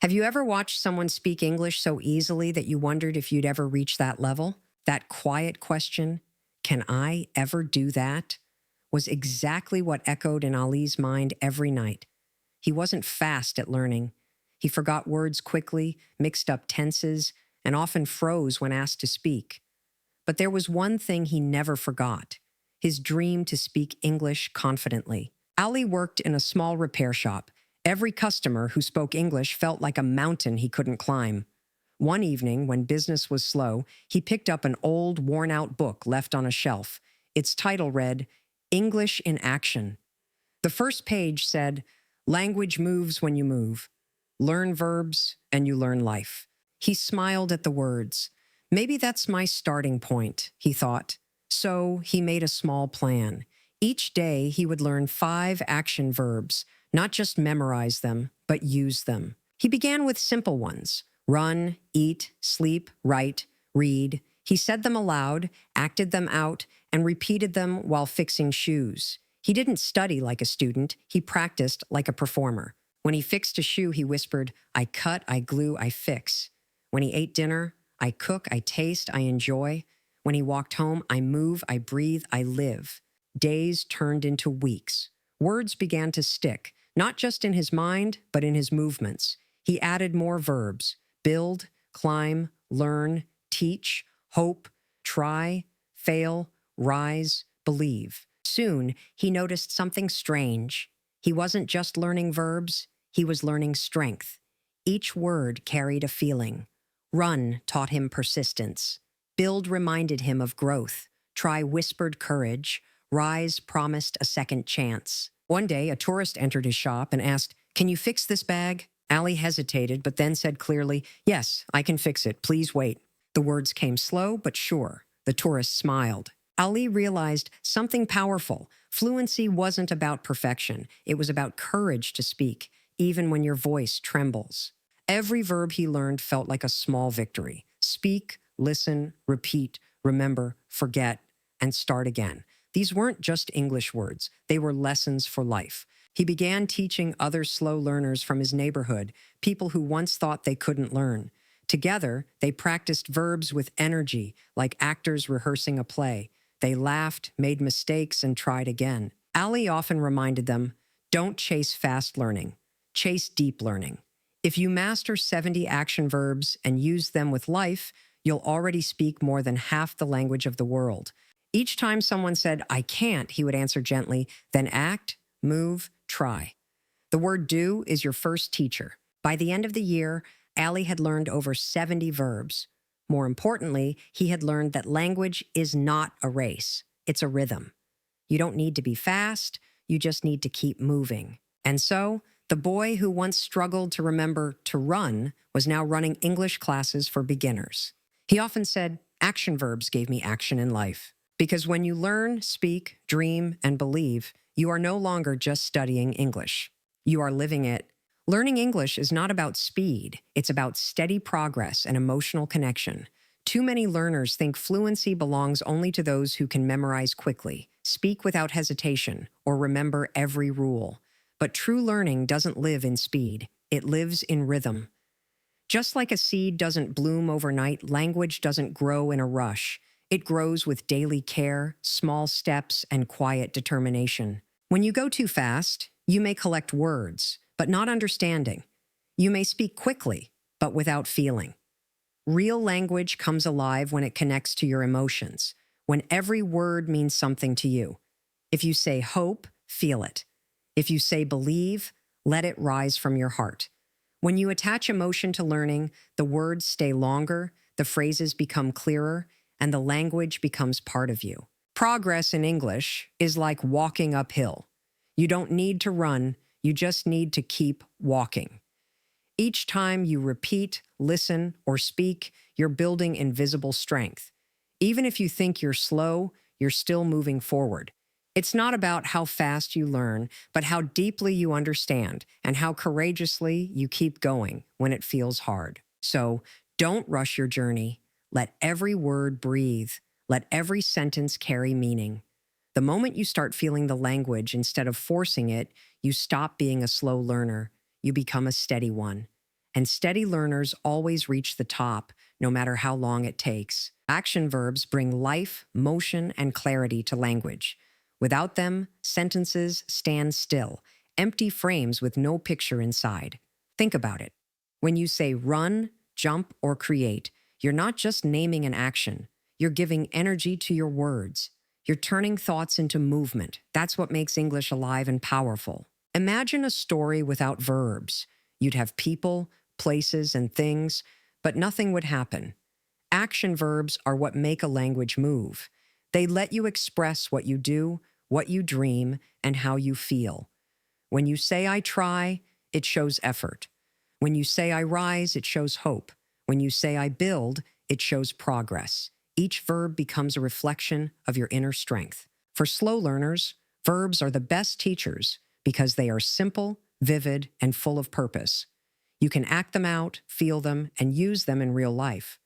Have you ever watched someone speak English so easily that you wondered if you'd ever reach that level? That quiet question, can I ever do that? Was exactly what echoed in Ali's mind every night. He wasn't fast at learning. He forgot words quickly, mixed up tenses, and often froze when asked to speak. But there was one thing he never forgot: his dream to speak English confidently. Ali worked in a small repair shop. Every customer who spoke English felt like a mountain he couldn't climb. One evening, when business was slow, he picked up an old, worn-out book left on a shelf. Its title read, English in Action. The first page said, "Language moves when you move. Learn verbs and you learn life." He smiled at the words. Maybe that's my starting point, he thought. So he made a small plan. Each day he would learn 5 action verbs, not just memorize them, but use them. He began with simple ones: run, eat, sleep, write, read. He said them aloud, acted them out, and repeated them while fixing shoes. He didn't study like a student, he practiced like a performer. When he fixed a shoe, he whispered, "I cut, I glue, I fix." When he ate dinner, "I cook, I taste, I enjoy." When he walked home, "I move, I breathe, I live." Days turned into weeks. Words began to stick, not just in his mind, but in his movements. He added more verbs: build, climb, learn, teach, hope, try, fail, rise, believe. Soon, he noticed something strange. He wasn't just learning verbs, he was learning strength. Each word carried a feeling. Run taught him persistence. Build reminded him of growth. Try whispered courage. Rise promised a second chance. One day, a tourist entered his shop and asked, "Can you fix this bag?" Ali hesitated, but then said clearly, "Yes, I can fix it. Please wait." The words came slow but sure. The tourist smiled. Ali realized something powerful. Fluency wasn't about perfection. It was about courage to speak, even when your voice trembles. Every verb he learned felt like a small victory. Speak, listen, repeat, remember, forget, and start again. These weren't just English words. They were lessons for life. He began teaching other slow learners from his neighborhood, people who once thought they couldn't learn. Together, they practiced verbs with energy, like actors rehearsing a play. They laughed, made mistakes, and tried again. Ali often reminded them, don't chase fast learning, chase deep learning. If you master 70 action verbs and use them with life, you'll already speak more than half the language of the world. Each time someone said, "I can't," he would answer gently, then act, move, try. The word do is your first teacher. By the end of the year, Ali had learned over 70 verbs. More importantly, he had learned that language is not a race. It's a rhythm. You don't need to be fast, you just need to keep moving. And so, the boy who once struggled to remember to run was now running English classes for beginners. He often said, "Action verbs gave me action in life." Because when you learn, speak, dream, and believe, you are no longer just studying English. You are living it. Learning English is not about speed. It's about steady progress and emotional connection. Too many learners think fluency belongs only to those who can memorize quickly, speak without hesitation, or remember every rule. But true learning doesn't live in speed. It lives in rhythm. Just like a seed doesn't bloom overnight, language doesn't grow in a rush. It grows with daily care, small steps, and quiet determination. When you go too fast, you may collect words, but not understanding. You may speak quickly, but without feeling. Real language comes alive when it connects to your emotions, when every word means something to you. If you say hope, feel it. If you say believe, let it rise from your heart. When you attach emotion to learning, the words stay longer, the phrases become clearer, and the language becomes part of you. Progress in English is like walking uphill. You don't need to run, you just need to keep walking. Each time you repeat, listen, or speak, you're building invisible strength. Even if you think you're slow, you're still moving forward. It's not about how fast you learn, but how deeply you understand and how courageously you keep going when it feels hard. So, don't rush your journey. Let every word breathe. Let every sentence carry meaning. The moment you start feeling the language instead of forcing it, you stop being a slow learner. You become a steady one. and steady learners always reach the top, no matter how long it takes. Action verbs bring life, motion, and clarity to language. Without them, sentences stand still, empty frames with no picture inside. Think about it. When you say run, jump, or create, you're not just naming an action. You're giving energy to your words. You're turning thoughts into movement. That's what makes English alive and powerful. Imagine a story without verbs. You'd have people, places, and things, but nothing would happen. Action verbs are what make a language move. They let you express what you do, what you dream, and how you feel. When you say I try, it shows effort. When you say I rise, it shows hope. When you say I build, it shows progress. Each verb becomes a reflection of your inner strength. For slow learners, verbs are the best teachers because they are simple, vivid, and full of purpose. You can act them out, feel them, and use them in real life.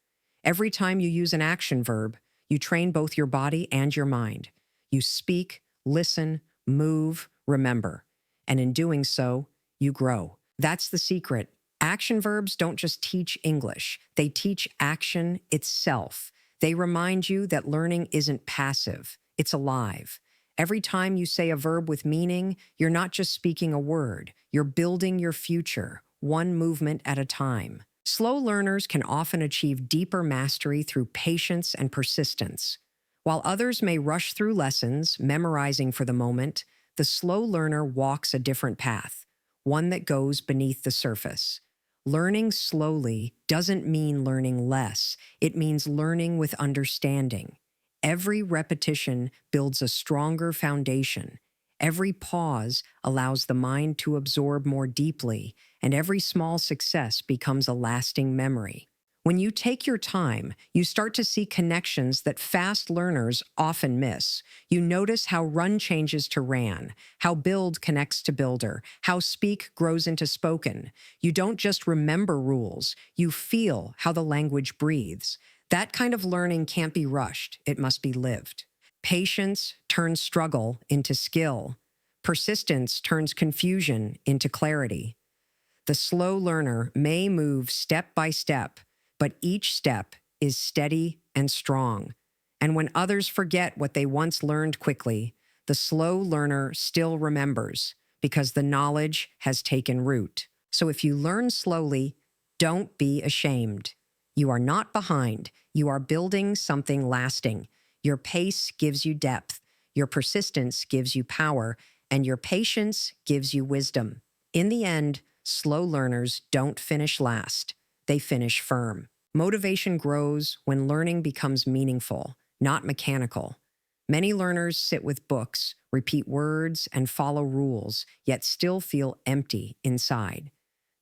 Every time you use an action verb, you train both your body and your mind. You speak, listen, move, remember. And in doing so, you grow. That's the secret. Action verbs don't just teach English, they teach action itself. They remind you that learning isn't passive, it's alive. Every time you say a verb with meaning, you're not just speaking a word, you're building your future, one movement at a time. Slow learners can often achieve deeper mastery through patience and persistence. While others may rush through lessons, memorizing for the moment, the slow learner walks a different path, one that goes beneath the surface. Learning slowly doesn't mean learning less. It means learning with understanding. Every repetition builds a stronger foundation. Every pause allows the mind to absorb more deeply, and every small success becomes a lasting memory. When you take your time, you start to see connections that fast learners often miss. You notice how run changes to ran, how build connects to builder, how speak grows into spoken. You don't just remember rules, you feel how the language breathes. That kind of learning can't be rushed, it must be lived. Patience turns struggle into skill. Persistence turns confusion into clarity. The slow learner may move step by step, but each step is steady and strong. And when others forget what they once learned quickly, the slow learner still remembers because the knowledge has taken root. So if you learn slowly, don't be ashamed. You are not behind. You are building something lasting. Your pace gives you depth. Your persistence gives you power. And your patience gives you wisdom. In the end, slow learners don't finish last. They finish firm. Motivation grows when learning becomes meaningful, not mechanical. Many learners sit with books, repeat words, and follow rules, yet still feel empty inside.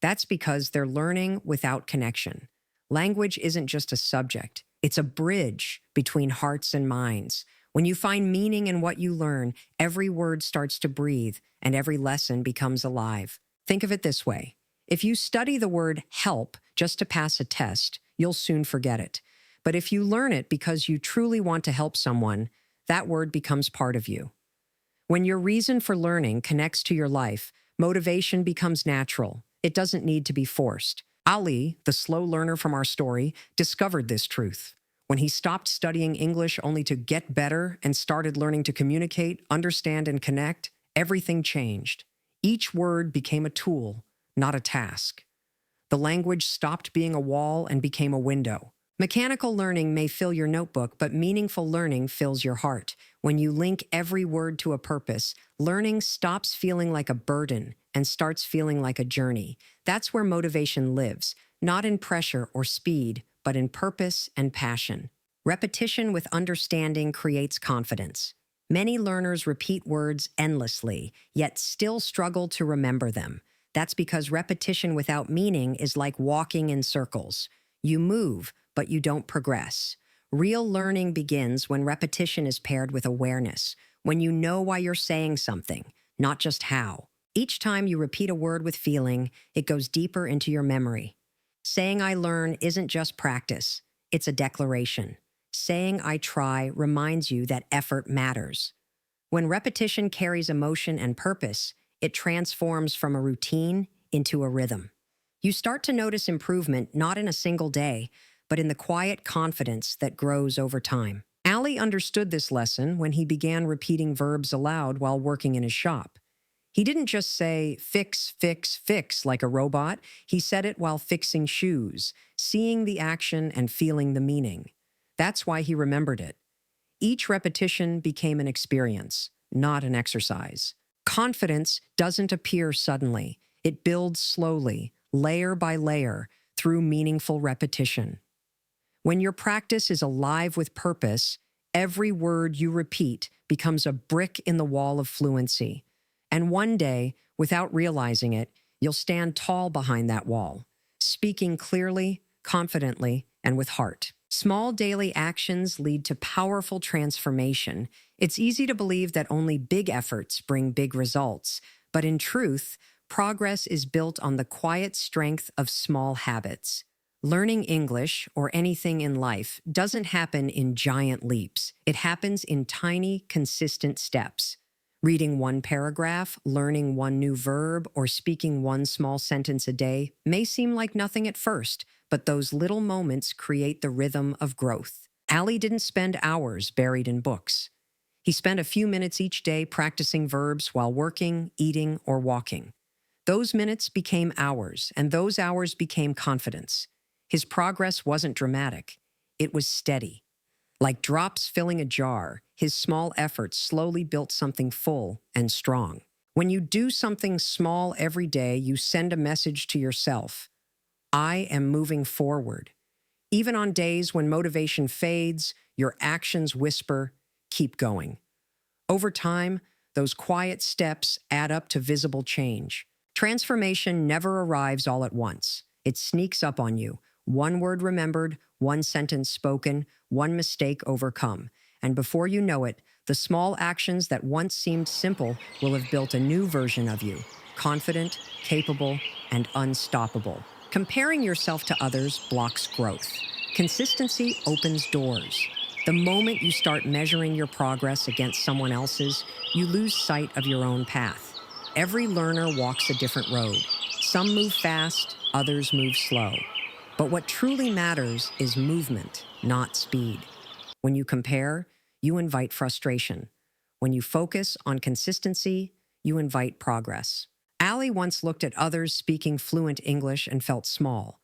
That's because they're learning without connection. Language isn't just a subject, it's a bridge between hearts and minds. When you find meaning in what you learn, every word starts to breathe, and every lesson becomes alive. Think of it this way. If you study the word help just to pass a test, you'll soon forget it. But if you learn it because you truly want to help someone, that word becomes part of you. When your reason for learning connects to your life, motivation becomes natural. It doesn't need to be forced. Ali, the slow learner from our story, discovered this truth. When he stopped studying English only to get better and started learning to communicate, understand, and connect, everything changed. Each word became a tool, not a task. The language stopped being a wall and became a window. Mechanical learning may fill your notebook, but meaningful learning fills your heart. When you link every word to a purpose, learning stops feeling like a burden and starts feeling like a journey. That's where motivation lives, not in pressure or speed, but in purpose and passion. Repetition with understanding creates confidence. Many learners repeat words endlessly, yet still struggle to remember them. That's because repetition without meaning is like walking in circles. You move, but you don't progress. Real learning begins when repetition is paired with awareness, when you know why you're saying something, not just how. Each time you repeat a word with feeling, it goes deeper into your memory. Saying I learn isn't just practice, it's a declaration. Saying I try reminds you that effort matters. When repetition carries emotion and purpose, it transforms from a routine into a rhythm. You start to notice improvement not in a single day, but in the quiet confidence that grows over time. Ali understood this lesson when he began repeating verbs aloud while working in his shop. He didn't just say, fix, fix, fix, like a robot. He said it while fixing shoes, seeing the action and feeling the meaning. That's why he remembered it. Each repetition became an experience, not an exercise. Confidence doesn't appear suddenly. It builds slowly, layer by layer, through meaningful repetition. When your practice is alive with purpose, every word you repeat becomes a brick in the wall of fluency. And one day, without realizing it, you'll stand tall behind that wall, speaking clearly, confidently, and with heart. Small daily actions lead to powerful transformation. It's easy to believe that only big efforts bring big results, but in truth, progress is built on the quiet strength of small habits. Learning English, or anything in life, doesn't happen in giant leaps. It happens in tiny, consistent steps. Reading one paragraph, learning one new verb, or speaking one small sentence a day may seem like nothing at first, but those little moments create the rhythm of growth. Ali didn't spend hours buried in books. He spent a few minutes each day practicing verbs while working, eating, or walking. Those minutes became hours, and those hours became confidence. His progress wasn't dramatic. It was steady. Like drops filling a jar, his small efforts slowly built something full and strong. When you do something small every day, you send a message to yourself. I am moving forward. Even on days when motivation fades, your actions whisper, keep going. Over time, those quiet steps add up to visible change. Transformation never arrives all at once. It sneaks up on you. One word remembered, one sentence spoken, one mistake overcome. And before you know it, the small actions that once seemed simple will have built a new version of you, confident, capable, and unstoppable. Comparing yourself to others blocks growth. Consistency opens doors. The moment you start measuring your progress against someone else's, you lose sight of your own path. Every learner walks a different road. Some move fast, others move slow. But what truly matters is movement, not speed. When you compare, you invite frustration. When you focus on consistency, you invite progress. Ali once looked at others speaking fluent English and felt small.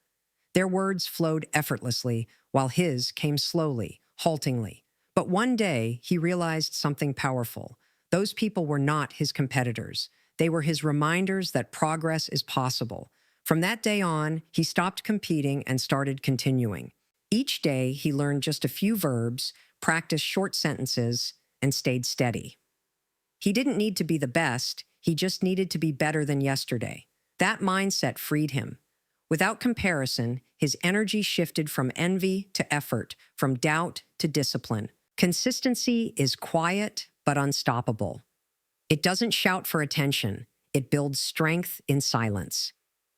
Their words flowed effortlessly, while his came slowly, haltingly. But one day, he realized something powerful. Those people were not his competitors. They were his reminders that progress is possible. From that day on, he stopped competing and started continuing. Each day, he learned just a few verbs, practiced short sentences, and stayed steady. He didn't need to be the best, he just needed to be better than yesterday. That mindset freed him. Without comparison, his energy shifted from envy to effort, from doubt to discipline. Consistency is quiet but unstoppable. It doesn't shout for attention, it builds strength in silence.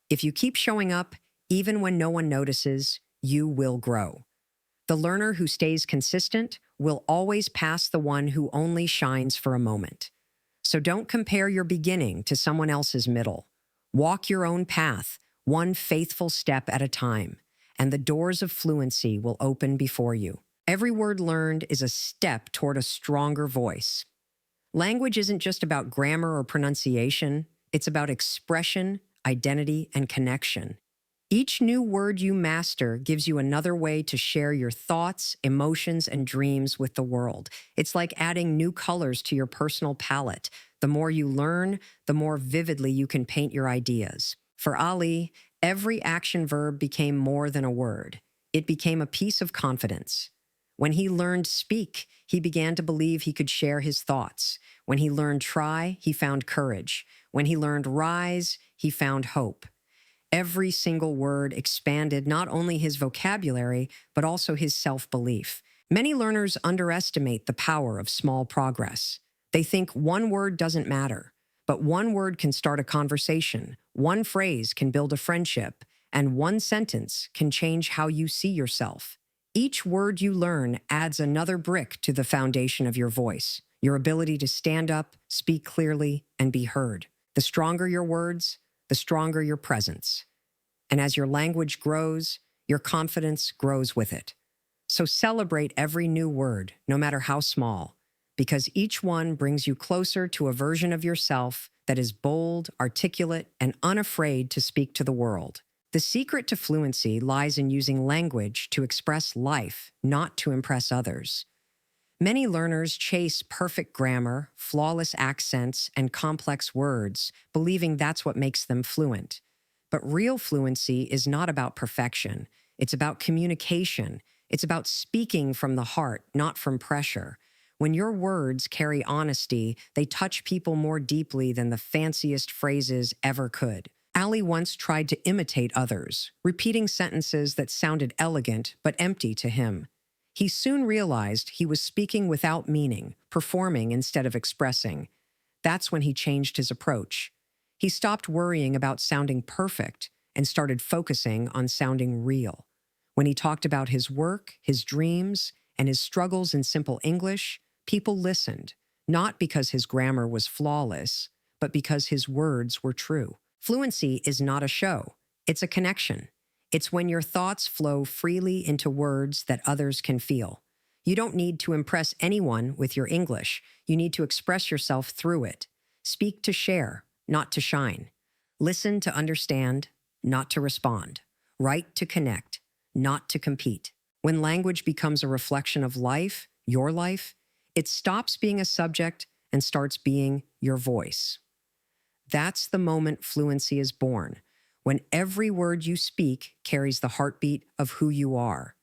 If you keep showing up, even when no one notices, you will grow. The learner who stays consistent will always pass the one who only shines for a moment. So don't compare your beginning to someone else's middle. Walk your own path, one faithful step at a time, and the doors of fluency will open before you. Every word learned is a step toward a stronger voice. Language isn't just about grammar or pronunciation, it's about expression, identity, and connection. Each new word you master gives you another way to share your thoughts, emotions, and dreams with the world. It's like adding new colors to your personal palette. The more you learn, the more vividly you can paint your ideas. For Ali, every action verb became more than a word. It became a piece of confidence. When he learned speak, he began to believe he could share his thoughts. When he learned try, he found courage. When he learned rise, he found hope. Every single word expanded not only his vocabulary, but also his self-belief. Many learners underestimate the power of small progress. They think one word doesn't matter, but one word can start a conversation, one phrase can build a friendship, and one sentence can change how you see yourself. Each word you learn adds another brick to the foundation of your voice, your ability to stand up, speak clearly, and be heard. The stronger your words, the stronger your presence. And as your language grows, your confidence grows with it. So celebrate every new word, no matter how small, because each one brings you closer to a version of yourself that is bold, articulate, and unafraid to speak to the world. The secret to fluency lies in using language to express life, not to impress others. Many learners chase perfect grammar, flawless accents, and complex words, believing that's what makes them fluent. But real fluency is not about perfection. It's about communication. It's about speaking from the heart, not from pressure. When your words carry honesty, they touch people more deeply than the fanciest phrases ever could. Ali once tried to imitate others, repeating sentences that sounded elegant but empty to him. He soon realized he was speaking without meaning, performing instead of expressing. That's when he changed his approach. He stopped worrying about sounding perfect and started focusing on sounding real. When he talked about his work, his dreams, and his struggles in simple English, people listened, not because his grammar was flawless, but because his words were true. Fluency is not a show. It's a connection. It's when your thoughts flow freely into words that others can feel. You don't need to impress anyone with your English. You need to express yourself through it. Speak to share, not to shine. Listen to understand, not to respond. Write to connect, not to compete. When language becomes a reflection of life, your life, it stops being a subject and starts being your voice. That's the moment fluency is born, when every word you speak carries the heartbeat of who you are.